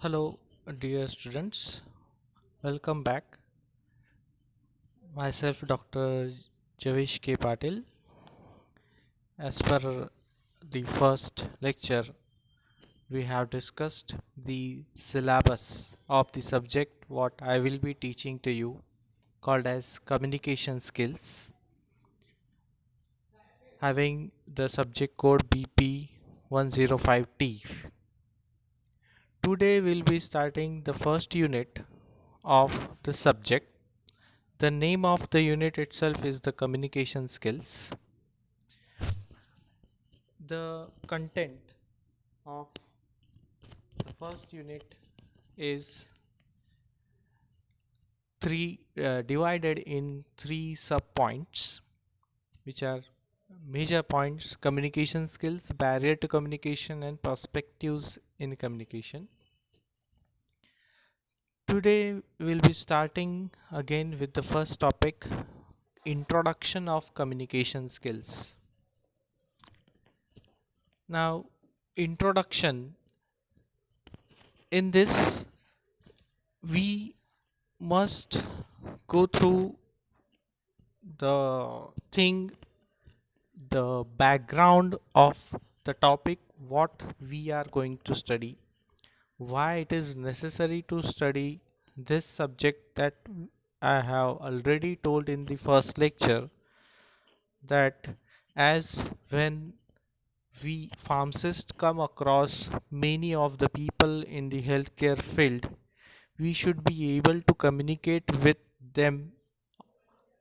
Hello, dear students. Welcome back. Myself, Dr. Javish K. Patil. As per the first lecture, we have discussed the syllabus of the subject what I will be teaching to you, called as communication skills, having the subject code BP105T. Today we'll be starting the first unit of the subject. The name of the unit itself is the communication skills. The content of the first unit is divided in three sub points, which are major points: communication skills, barrier to communication, and perspectives in communication. Today we'll be starting again with the first topic: introduction of communication skills. Now, introduction, in this we must go through the thing, the background of the topic what we are going to study, why it is necessary to study this subject. That I have already told in the first lecture, that as when we pharmacists come across many of the people in the healthcare field, we should be able to communicate with them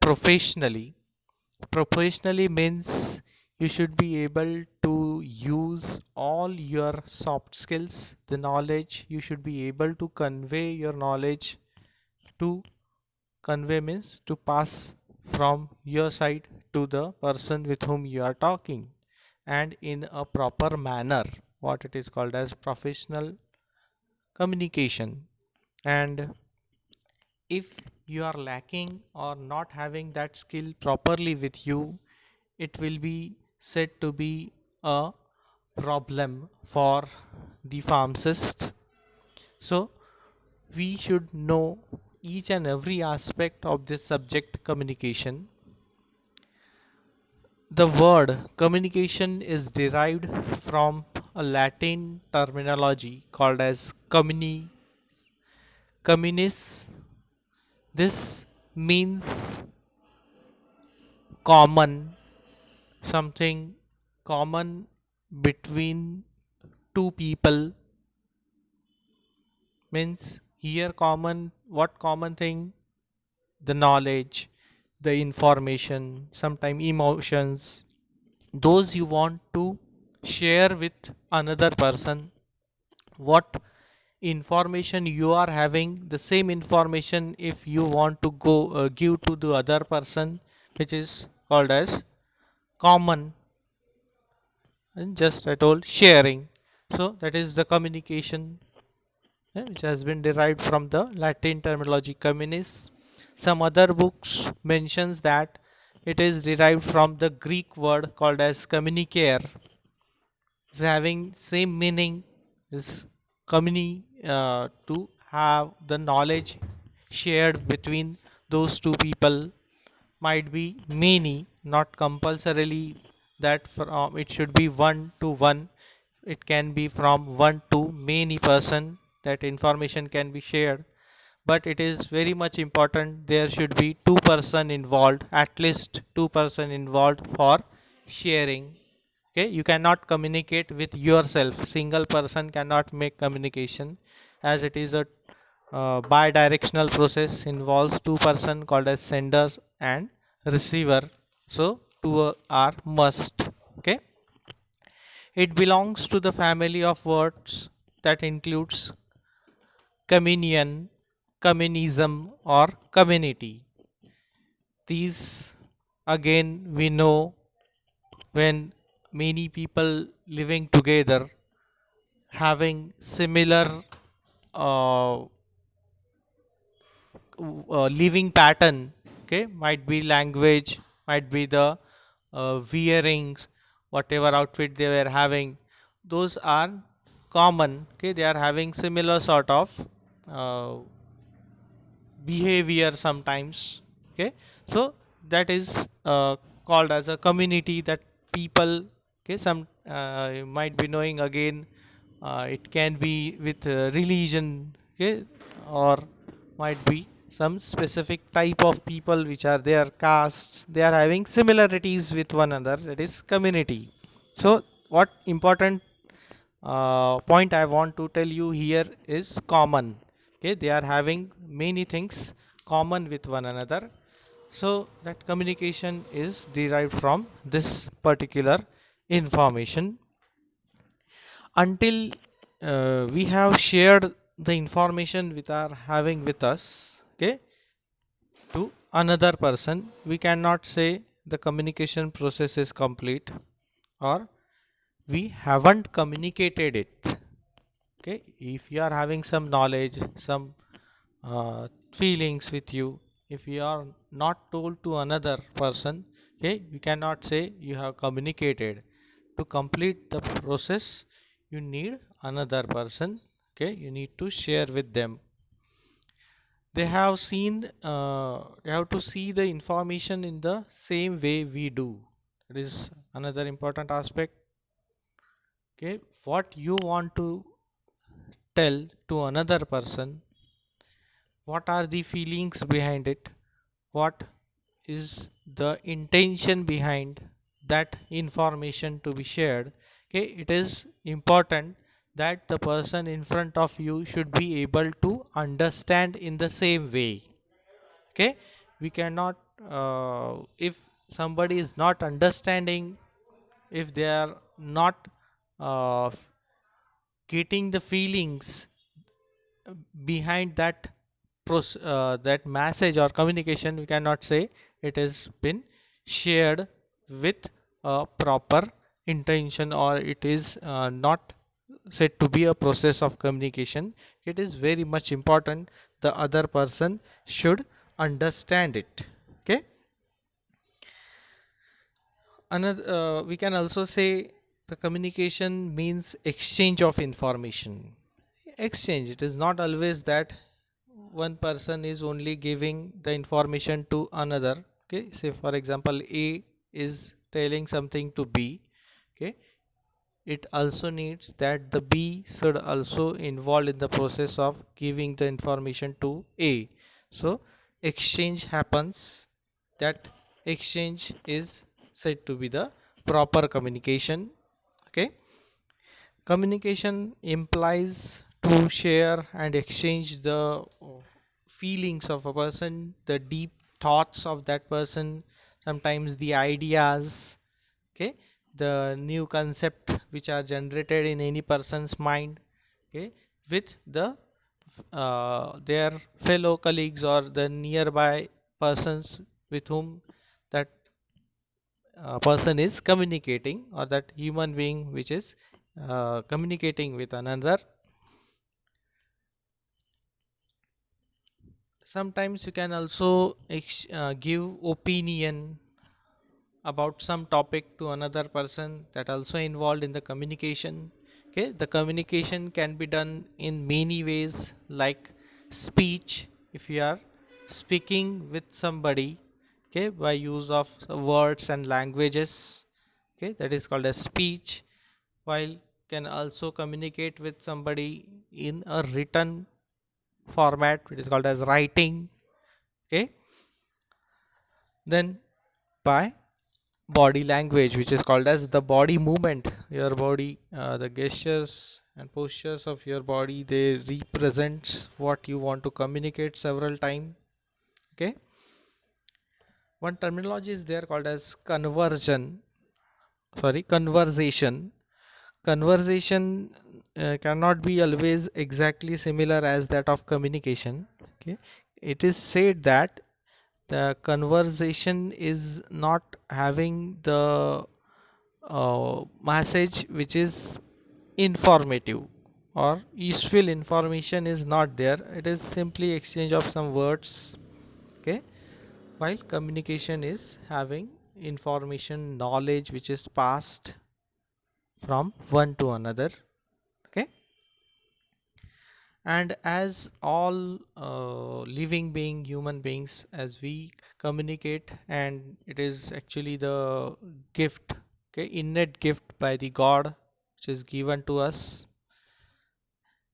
professionally. Professionally means you should be able to use all your soft skills, the knowledge. You should be able to convey your knowledge. To convey means to pass from your side to the person with whom you are talking, and in a proper manner, what it is called as professional communication. And if you are lacking or not having that skill properly with you, it will be said to be a problem for the pharmacist. So we should know each and every aspect of this subject, communication. The word communication is derived from a Latin terminology called as communis. This means common, something common between two people. Means here common, what common thing? The knowledge, the information, sometimes emotions, those you want to share with another person. What information you are having, the same information if you want to go give to the other person, which is called as common. And just I told sharing, so that is the communication, which has been derived from the Latin terminology communis. Some other books mentions that it is derived from the Greek word called as communicare. It's having same meaning, is to have the knowledge shared between those two people. Might be many, not compulsorily that from it should be one to one. It can be from one to many person, that information can be shared. But it is very much important there should be two-person involved, at least two-person involved for sharing. Okay, you cannot communicate with yourself, single person cannot make communication, as it is a bi-directional process, involves two-person called as senders and receiver. So two are must. Okay, it belongs to the family of words that includes communion, communism, or community. These again we know, when many people living together having similar uh, living pattern. Okay, might be language, might be the wearings, whatever outfit they were having, those are common, okay, they are having similar sort of uh, behavior sometimes, okay. So that is called as a community, that people, okay, some you might be knowing again, it can be with religion, okay, or might be some specific type of people which are their castes, they are having similarities with one another, that is community. So what important point I want to tell you here is common. Okay, they are having many things common with one another. So that communication is derived from this particular information. Until we have shared the information with our having with us, okay, to another person, we cannot say the communication process is complete, or we haven't communicated it. Okay, if you are having some knowledge, some feelings with you, if you are not told to another person, okay, you cannot say you have communicated. To complete the process, you need another person, okay, you need to share with them. They have seen, they have to see the information in the same way we do. It is another important aspect. Okay, what you want to tell to another person, what are the feelings behind it, what is the intention behind that information to be shared, okay, it is important that the person in front of you should be able to understand in the same way. Okay, we cannot, if somebody is not understanding, if they are not uh, getting the feelings behind that that message or communication, we cannot say it has been shared with a proper intention, or it is not said to be a process of communication. It is very much important the other person should understand it. Okay, another, we can also say the communication means exchange of information. Exchange, it is not always that one person is only giving the information to another. Okay, say for example, A is telling something to B. Okay, it also needs that the B should also involved in the process of giving the information to A. So exchange happens, that exchange is said to be the proper communication. Okay, communication implies to share and exchange the feelings of a person, the deep thoughts of that person, sometimes the ideas, okay, the new concept which are generated in any person's mind, okay, with the their fellow colleagues or the nearby persons with whom that person is communicating, or that human being which is communicating with another. Sometimes you can also give opinion about some topic to another person, that also involved in the communication. Okay, the communication can be done in many ways, like speech, if you are speaking with somebody, okay, by use of words and languages, okay, that is called as speech. While can also communicate with somebody in a written format, it is called as writing. Okay, then by body language, which is called as the body movement, your body, the gestures and postures of your body, they represents what you want to communicate several time. Okay, one terminology is there called as conversation. Conversation cannot be always exactly similar as that of communication. Okay, it is said that the conversation is not having the message which is informative, or useful information is not there, it is simply exchange of some words. Okay, while communication is having information, knowledge which is passed from one to another. Okay, And as all living being human beings, as we communicate, and it is actually the gift, okay, innate gift by the god which is given to us.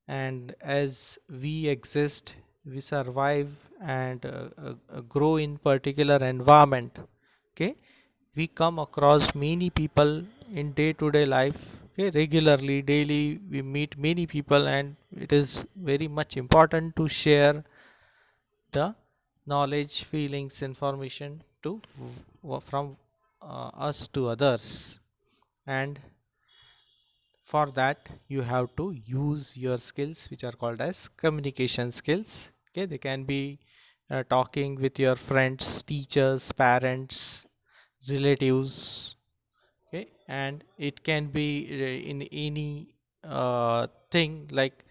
And as we exist, we survive and grow in particular environment, okay, we come across many people in day to day life, okay, regularly, daily we meet many people, and it is very much important to share the knowledge, feelings, information to from us to others. And for that you have to use your skills which are called as communication skills, okay, they can be talking with your friends, teachers, parents, relatives, okay, and it can be in any thing like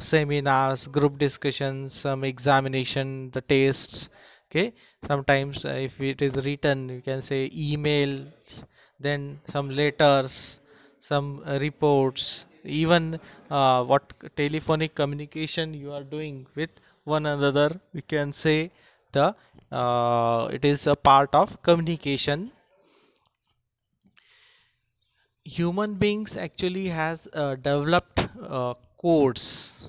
seminars, group discussions, some examination, the tests, okay, sometimes if it is written you can say emails, then some letters, some reports, even what telephonic communication you are doing with one another, we can say the it is a part of communication. Human beings actually has developed codes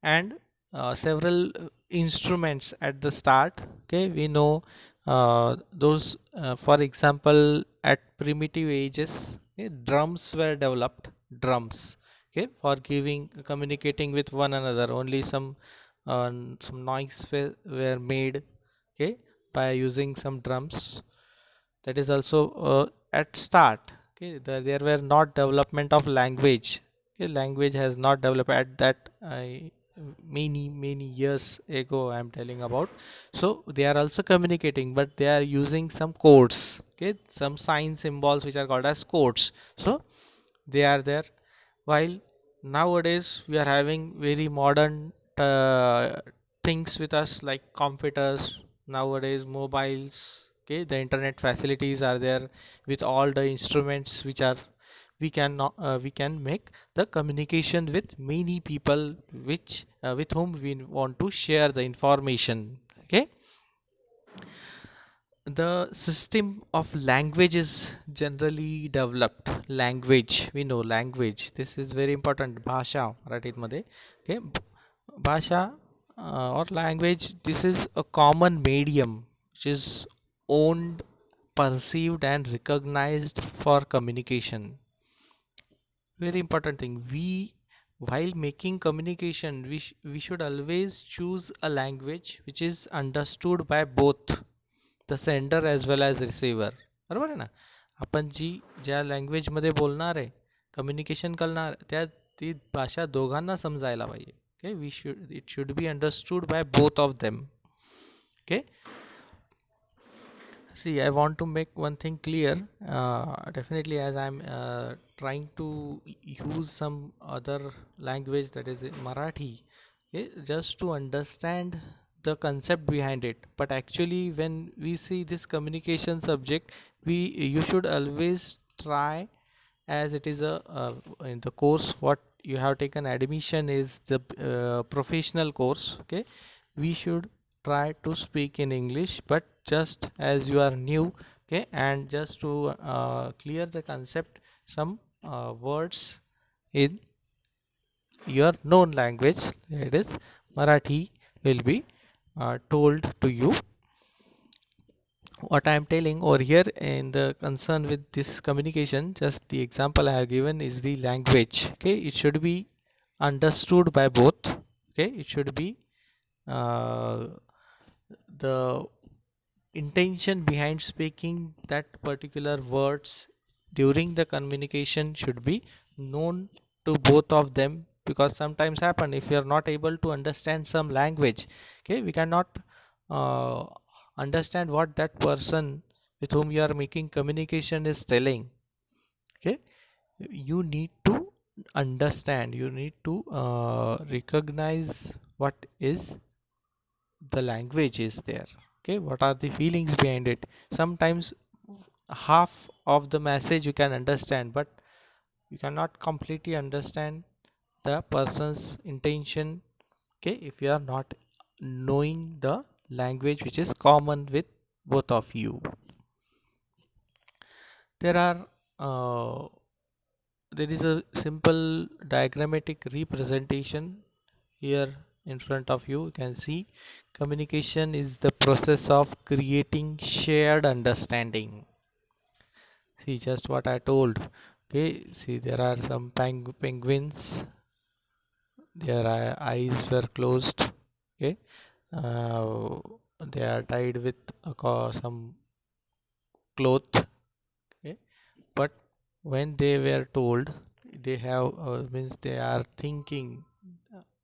and several instruments at the start, okay, we know those for example at primitive ages, okay, drums were developed, drums, okay, for giving communicating with one another, only some noise were made, okay, by using some drums. That is also at start, okay, there were not development of language, okay, language has not developed at that many years ago I am telling about. So they are also communicating, but they are using some codes, okay, some sign symbols which are called as codes. So they are there, while nowadays we are having very modern uh, things with us like computers, nowadays mobiles, okay, the internet facilities are there with all the instruments which are we can make the communication with many people which with whom we want to share the information, okay. The system of language is generally developed. Language, we know language, this is very important. Bhasha मराठीत मध्ये, okay, bhasha or language, this is a common medium which is owned, perceived and recognized for communication. Very important thing, we while making communication we should always choose a language which is understood by both the sender as well as receiver. बरोबर आहे ना, आपण जी ज्या लँग्वेजमध्ये बोलणार आहे, communication करणार, त्या ती भाषा दोघांना समजायला पाहिजे, okay, we should it should be understood by both of them, okay. See, I want to make one thing clear. Definitely, as I'm trying to use some other language, that is Marathi, okay, just to understand the concept behind it. But actually, when we see this communication subject, we you should always try, as it is a in the course what you have taken admission is the professional course, okay, we should try to speak in English, but just as you are new, okay, and just to clear the concept, some words in your known language, that is Marathi, will be told to you. What I am telling over here in the concern with this communication, just the example I have given is the language, okay, it should be understood by both, okay, it should be uh, the intention behind speaking that particular words during the communication should be known to both of them, because sometimes happen if you are not able to understand some language, okay, we cannot uh, understand what that person with whom you are making communication is telling, okay. You need to understand, you need to recognize what is the language is there, okay, what are the feelings behind it. Sometimes half of the message you can understand, but you cannot completely understand the person's intention. Okay, if you are not knowing the language which is common with both of you, there are there is a simple diagrammatic representation here in front of you. You can see communication is the process of creating shared understanding. See just what I told. Okay, see there are some penguins, their eyes were closed. Okay, uh, they are tied with some cloth. Okay, but when they were told, they have means they are thinking,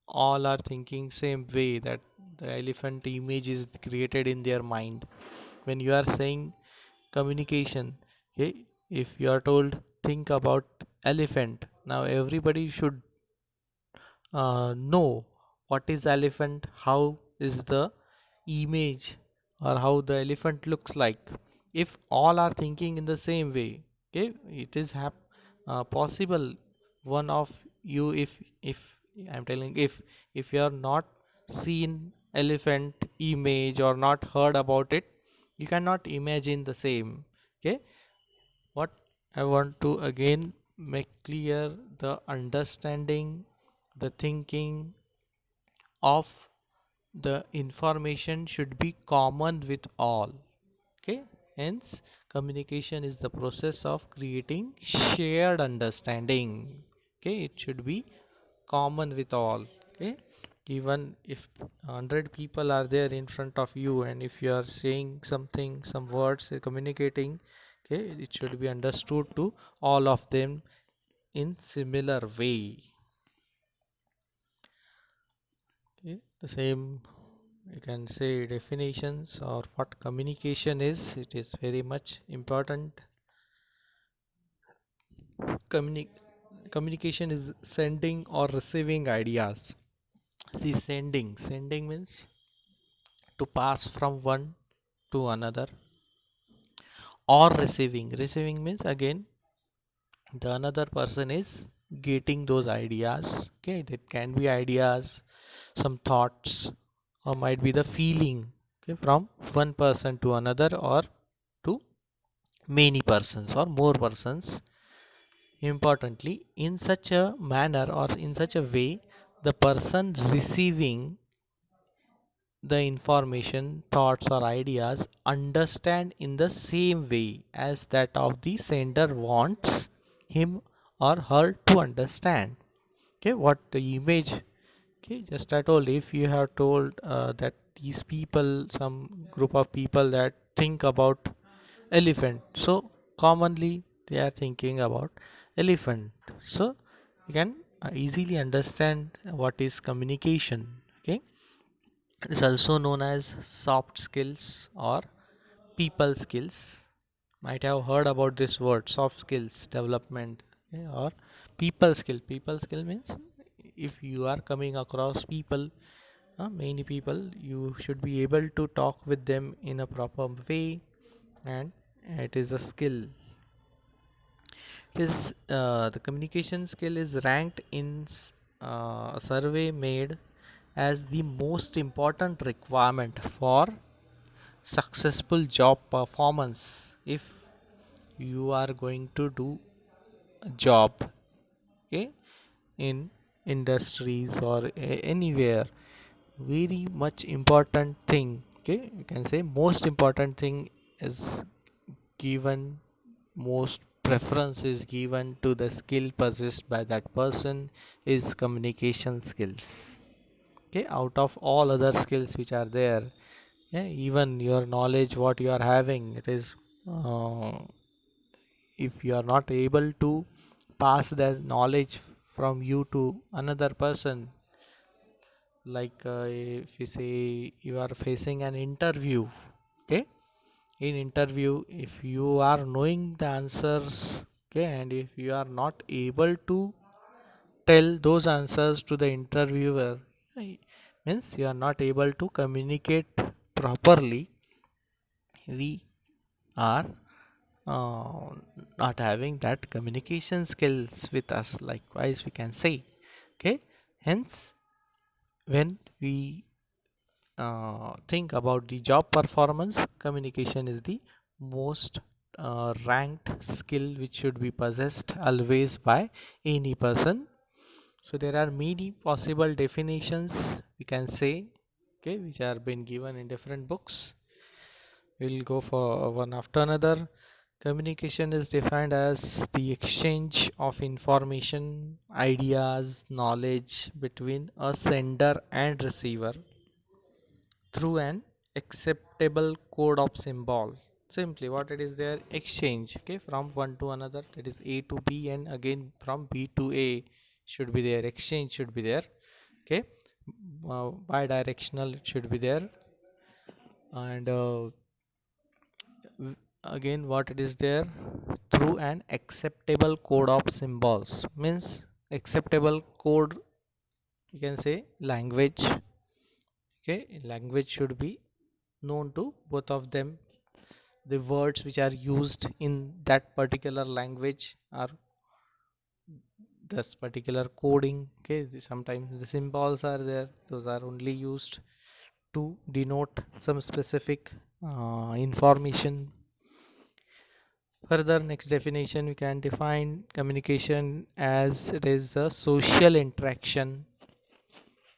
all are thinking same way, that the elephant image is created in their mind. When you are saying communication, okay, if you are told think about elephant, now everybody should know what is elephant, how is the image, or how the elephant looks like. If all are thinking in the same way, okay, it is possible. One of you, if I'm telling, if you are not seen elephant image or not heard about it, you cannot imagine the same. Okay, what I want to again make clear, the understanding, the thinking of the information should be common with all. Okay, hence communication is the process of creating shared understanding. Okay, it should be common with all. Okay, even if 100 people are there in front of you, and if you are saying something, some words, communicating, okay, it should be understood to all of them in similar way. Okay, the same you can say definitions or what communication is. It is very much important. Communi- Communication is sending or receiving ideas. See, sending means to pass from one to another, or receiving means again the another person is getting those ideas. Okay, that can be ideas, some thoughts, or might be the feeling, okay, from one person to another, or to many persons or more persons. Importantly, in such a manner or in such a way, the person receiving the information, thoughts, or ideas understand in the same way as that of the sender wants him or her to understand. Okay, what the image. Okay, just I told, if you have told that these people, some group of people that think about elephant, so commonly they are thinking about elephant. So you can easily understand what is communication. Okay, it is also known as soft skills or people skills. Might have heard about this word, soft skills development, okay, or people skill means if you are coming across people, many people, you should be able to talk with them in a proper way, and it is a skill. His The communication skill is ranked in a survey made as the most important requirement for successful job performance. If you are going to do a job, okay, in industries or anywhere, very much important thing, okay, you can say most important thing is given, most preference is given to the skill possessed by that person, is communication skills. Okay, out of all other skills which are there, yeah, even your knowledge what you are having, it is if you are not able to pass that knowledge from you to another person, like if you say you are facing an interview, okay, in interview if you are knowing the answers, okay, and if you are not able to tell those answers to the interviewer, means you are not able to communicate properly, we are uh, not having that communication skills with us. Likewise we can say Okay, hence when we think about the job performance, communication is the most ranked skill which should be possessed always by any person. So there are many possible definitions we can say, okay, which are been given in different books. We'll go for one after another. Communication is defined as the exchange of information, ideas, knowledge between a sender and receiver through an acceptable code of symbol. Simply what it is, their exchange, okay, from one to another, that is A to B, and again from B to A should be there, exchange should be there, okay. Bidirectional it should be there, and again what it is there, through an acceptable code of symbols means acceptable code, you can say language, okay. Language should be known to both of them. The words which are used in that particular language are this particular coding, okay. Sometimes the symbols are there, those are only used to denote some specific information. Further, next definition, we can define communication as it is a social interaction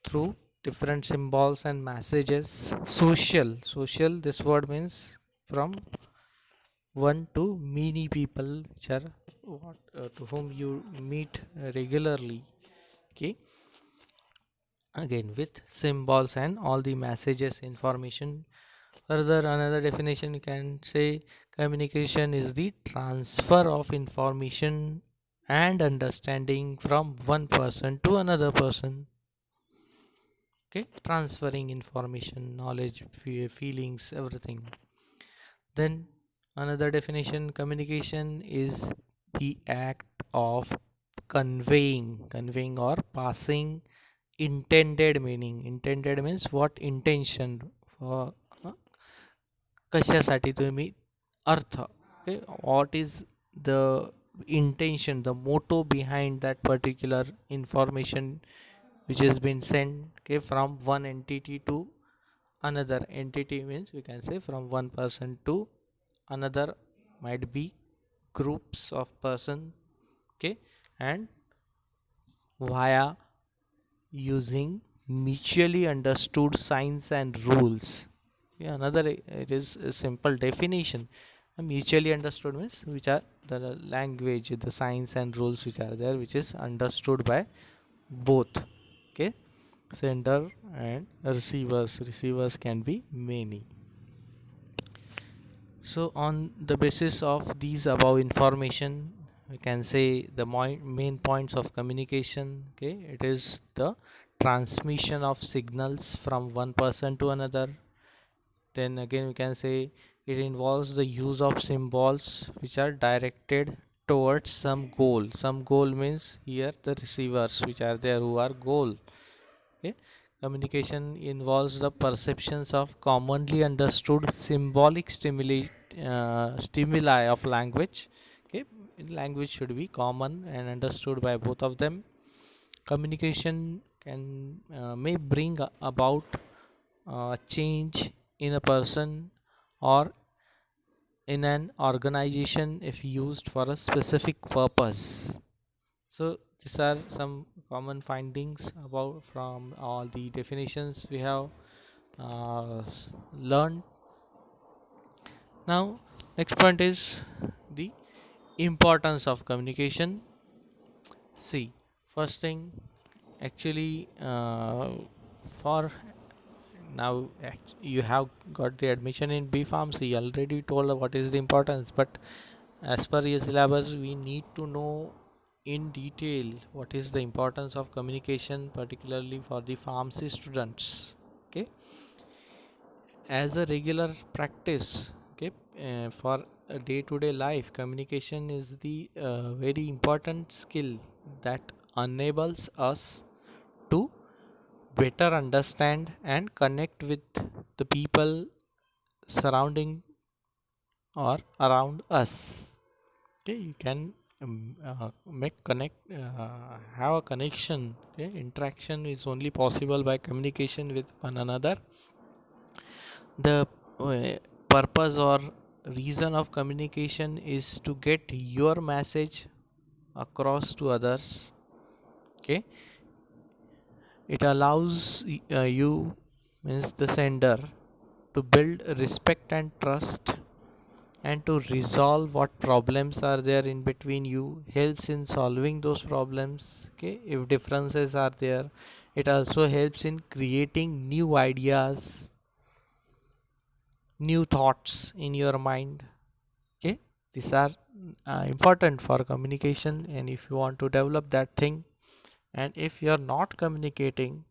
through different symbols and messages. Social, this word means from one to many people which are to whom you meet regularly, okay. Again with symbols and all the messages information. Further, another definition you can say, communication is the transfer of information and understanding from one person to another person, okay. Transferring information, knowledge, feelings, everything. Then another definition, communication is the act of conveying or passing intended meaning. Intended means what intention, for कशासाठी तुम्ही अर्थ, okay, what is the intention, the motto behind that particular information which has been sent, okay, from one entity to another entity, means we can say from one person to another, might be groups of person, okay, and via using mutually understood signs and rules. Yeah, another it is a simple definition. Mutually understood means which are the language, the signs and rules which are there, which is understood by both, okay, sender and receivers. Receivers can be many. So on the basis of these above information, we can say the main points of communication, okay, it is the transmission of signals from one person to another. Then again we can say it involves the use of symbols which are directed towards some goal. Some goal means here the receivers which are there who are goal, okay. Communication involves the perceptions of commonly understood symbolic stimuli of language, okay. Language should be common and understood by both of them. Communication can may bring about change in a person or in an organization if used for a specific purpose. So these are some common findings about from all the definitions we have learned. Now next point is the importance of communication. See, first thing, actually for now you have got the admission in B Pharmacy, already told what is the importance, but as per your syllabus we need to know in detail what is the importance of communication, particularly for the pharmacy students, okay. As a regular practice, okay, for a day-to-day life, communication is the very important skill that enables us to better understand and connect with the people surrounding or around us, okay. You can make connect have a connection. Okay, interaction is only possible by communication with one another. The purpose or reason of communication is to get your message across to others. Okay, it allows you, means the sender, to build respect and trust, and to resolve what problems are there in between you, helps in solving those problems. Okay, if differences are there, it also helps in creating new ideas, new thoughts in your mind. Okay, these are important for communication, and if you want to develop that thing, and if you are not communicating,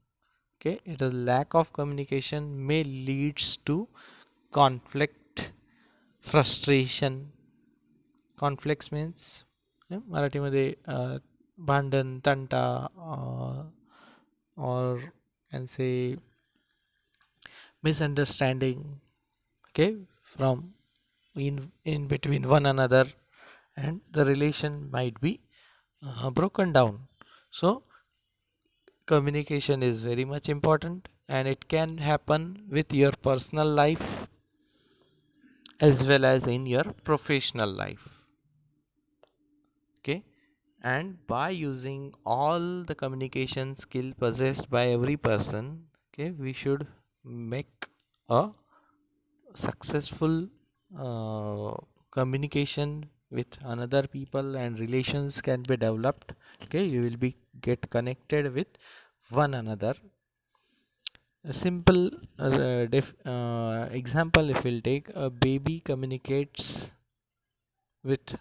okay, it is lack of communication may leads to conflict, frustration. Conflicts means मराठीमध्ये भांडण तंटा, or can say misunderstanding, okay, from in between one another, and the relation might be broken down. So communication is very much important, and it can happen with your personal life as well as in your professional life. Okay, and by using all the communication skill possessed by every person, okay, we should make a successful uh, communication with another people, and relations can be developed. Okay, you will be get connected with one another. A simple example, if we'll take, a baby communicates with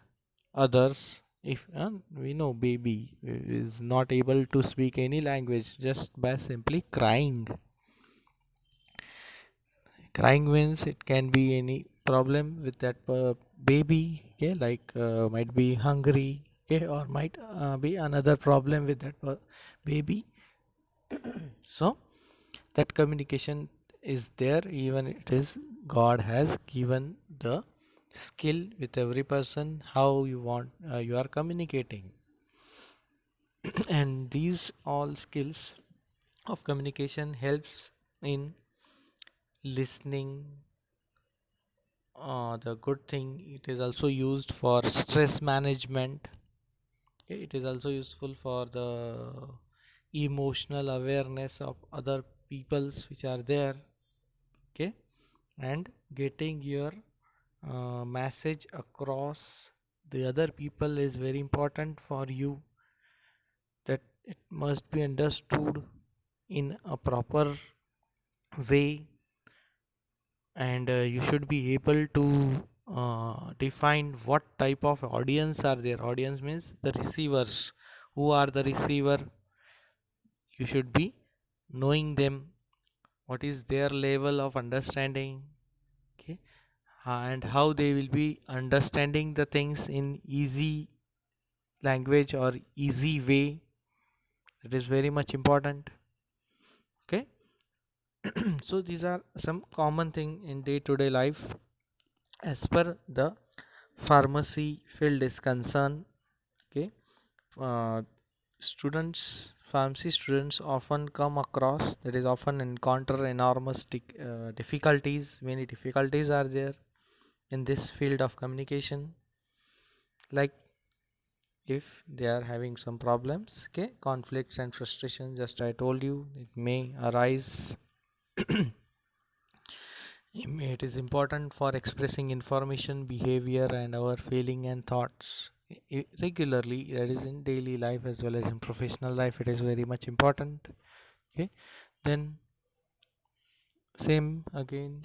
others. If we know baby is not able to speak any language, just by simply crying. Crying means it can be any problem with that baby. Okay, like might be hungry, okay, or might be another problem with that baby. So that communication is there, even it is God has given the skill with every person how you want you are communicating. And these all skills of communication helps in listening. The good thing, it is also used for stress management. Okay, it is also useful for the emotional awareness of other peoples which are there. Okay, and getting your message across the other people is very important for you, that it must be understood in a proper way, and you should be able to define what type of audience are there. Audience means the receivers. Who are the receiver? You should be knowing them, what is their level of understanding. Okay, and how they will be understanding the things in easy language or easy way. It is very much important. Okay, so these are some common thing in day to day life as per the pharmacy field is concerned. Okay, uh, students, pharmacy students often come across, that is often encounter enormous difficulties. Many difficulties are there in this field of communication, like if they are having some problems, okay, conflicts and frustration, just I told you, it may arise. It is important for expressing information, behavior, and our feeling and thoughts regularly. That is in daily life as well as in professional life. It is very much important. Okay, then same again,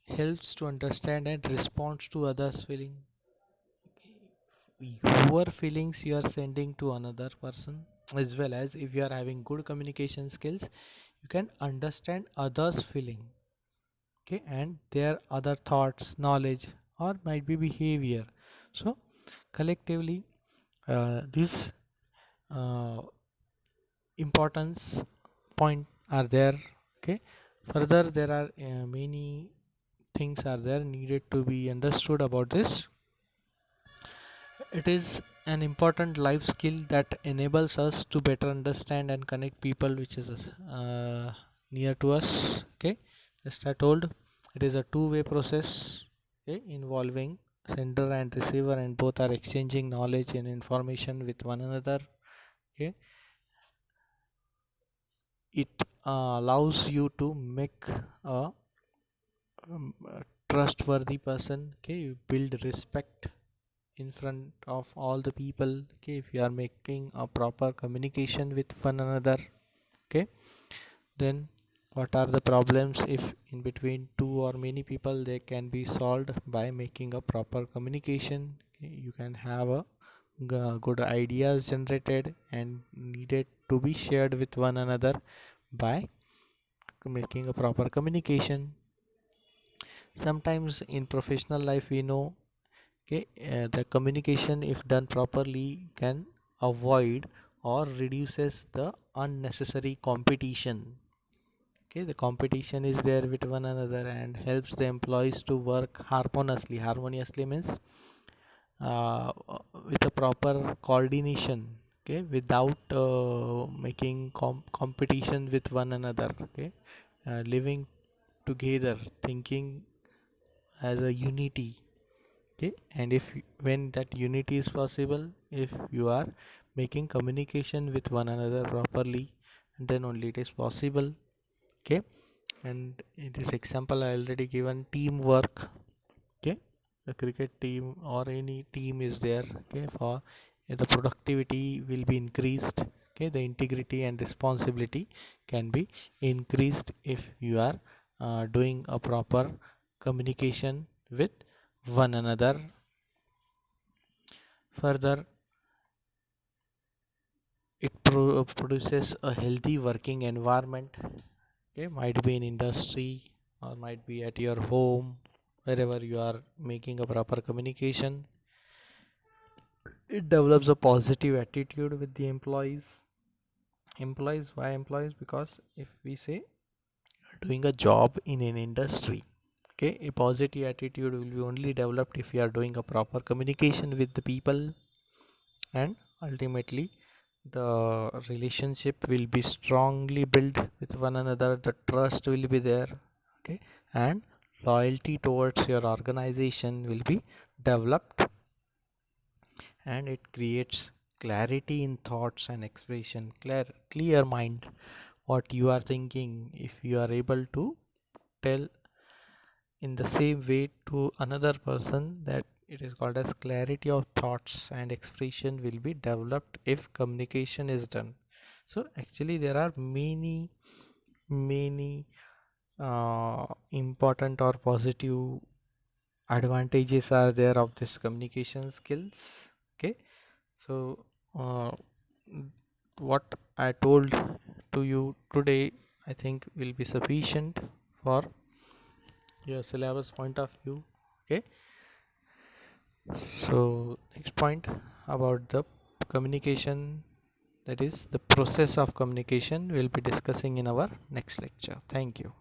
helps to understand and responds to others' feeling. Your feelings you are sending to another person, as well as if you are having good communication skills, you can understand others' feeling. Okay, and their other thoughts, knowledge, or might be behavior. So collectively these uh, importance point are there. Okay, further there are many things are there needed to be understood about this. It is an important life skill that enables us to better understand and connect people which is near to us. Okay, just I told, it is a two-way process, okay, involving sender and receiver, and both are exchanging knowledge and information with one another. Okay, it allows you to make a trustworthy person. Okay, you build respect in front of all the people. Okay, if you are making a proper communication with one another, okay, then what are the problems if in between two or many people, they can be solved by making a proper communication. Okay, you can have a good ideas generated and needed to be shared with one another by making a proper communication. Sometimes in professional life we know, okay, the communication if done properly can avoid or reduces the unnecessary competition. Okay, the competition is there with one another and helps the employees to work harmoniously means with a proper coordination. Okay, without making competition with one another. Okay, living together, thinking as a unity. Okay, and if when that unity is possible, if you are making communication with one another properly, then only it is possible. Okay, and in this example I already given teamwork. Okay, a cricket team or any team is there. Okay, for the productivity will be increased. Okay, the integrity and responsibility can be increased if you are doing a proper communication with one another. Further, it produces a healthy working environment. Okay, might be in industry or might be at your home, wherever you are making a proper communication. It develops a positive attitude with the employees. Why employees? Because if we say doing a job in an industry, okay, a positive attitude will be only developed if you are doing a proper communication with the people, and ultimately the relationship will be strongly built with one another. The trust will be there. Okay, and loyalty towards your organization will be developed, and it creates clarity in thoughts and expression. Clear mind what you are thinking. If you are able to tell in the same way to another person, that it is called as clarity of thoughts and expression will be developed if communication is done. So actually there are many important or positive advantages are there of this communication skills. Okay, so uh, what I told to you today, I think will be sufficient for your syllabus point of view. Okay, so next point about the communication, that is the process of communication, we'll be discussing in our next lecture. Thank you.